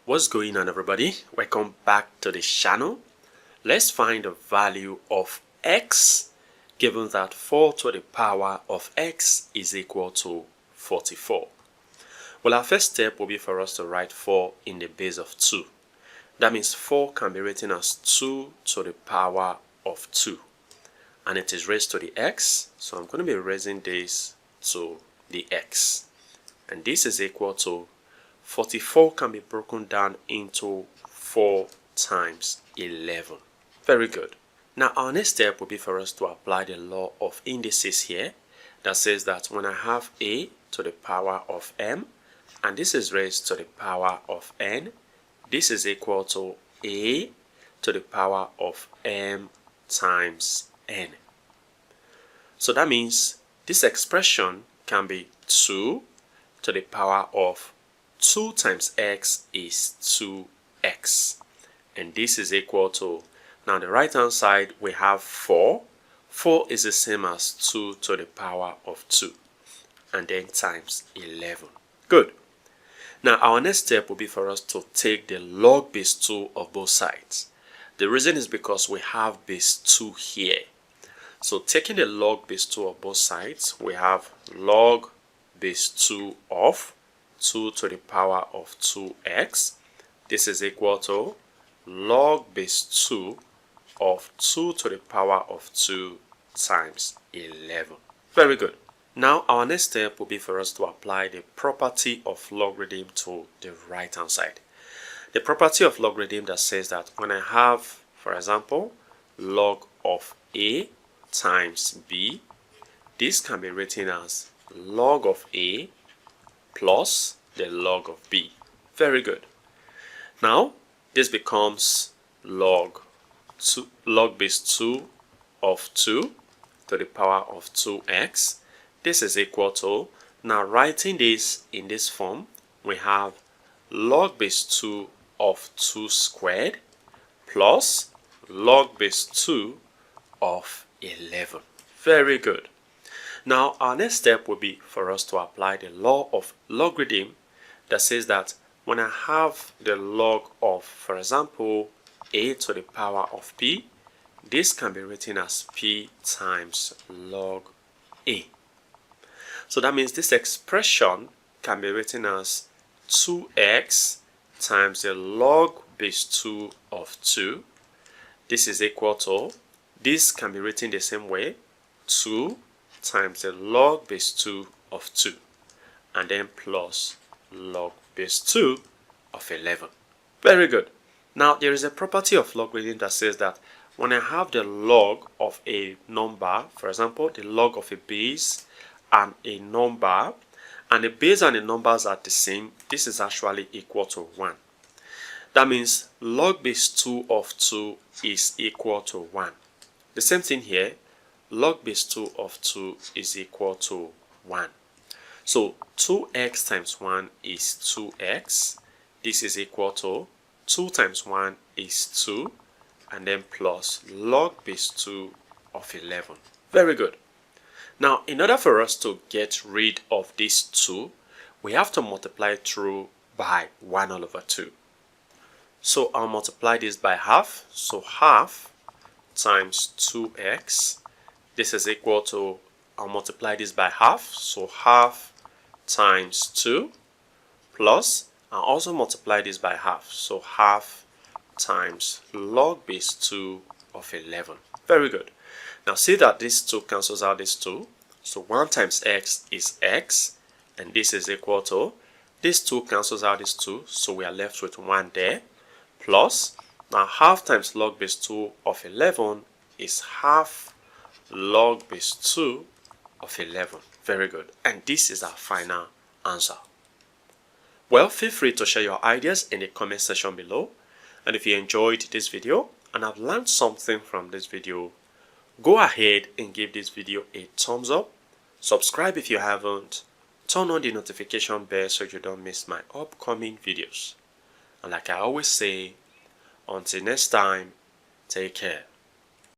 What's going on, everybody? Welcome back to the channel. Let's find the value of x given that 4 to the power of x is equal to 44. Well, our first step will be for us to write 4 in the base of 2. That means 4 can be written as 2 to the power of 2. And it is raised to the x, so I'm going to be raising this to the x. And this is equal to 44 can be broken down into 4 times 11. Very good. Now our next step will be for us to apply the law of indices here. That says that when I have a to the power of m, and this is raised to the power of n, this is equal to a to the power of m times n. So that means this expression can be 2 to the power of 2 times x is 2x, and this is equal to, now the right hand side we have 4 is the same as 2 to the power of 2, and then times 11. Good. Now our next step will be for us to take the log base 2 of both sides. The reason is because we have base 2 here. So taking the log base 2 of both sides, we have log base 2 of 2 to the power of 2x. This is equal to log base 2 of 2 to the power of 2 times 11. Very good. Now our next step will be for us to apply the property of logarithm to the right hand side. The property of logarithm that says that when I have, for example, log of a times b, this can be written as log of a plus the log of b. Very good. Now this becomes log base 2 of 2 to the power of 2x. This is equal to, now writing this in this form, we have log base 2 of 2 squared plus log base 2 of 11. Very good. Now our next step will be for us to apply the law of logarithm that says that when I have the log of, for example, a to the power of p, this can be written as p times log a. So that means this expression can be written as 2x times the log base 2 of 2. This is equal to, this can be written the same way, 2 times the log base 2 of 2, and then plus log base 2 of 11. Very good. Now there is a property of logarithm that says that when I have the log of a number, for example the log of a base and a number, and the base and the numbers are the same, this is actually equal to 1. That means log base 2 of 2 is equal to 1. The same thing here, log base 2 of 2 is equal to 1. So 2x times 1 is 2x. This is equal to 2 times 1 is 2, and then plus log base 2 of 11. Very good. Now in order for us to get rid of this 2, we have to multiply through by 1 all over 2. So I'll multiply this by half. So half times 2x, this is equal to, I'll multiply this by half, so half times 2, plus I'll also multiply this by half, so half times log base 2 of 11. Very good. Now see that this 2 cancels out this 2, so 1 times x is x, and this is equal to, this 2 cancels out this 2, so we are left with 1 there, plus, now half times log base 2 of 11 is half log base 2 of 11. Very good. And this is our final answer. Well, feel free to share your ideas in the comment section below. And if you enjoyed this video and have learned something from this video, go ahead and give this video a thumbs up. Subscribe if you haven't. Turn on the notification bell so you don't miss my upcoming videos. And like I always say, until next time, take care.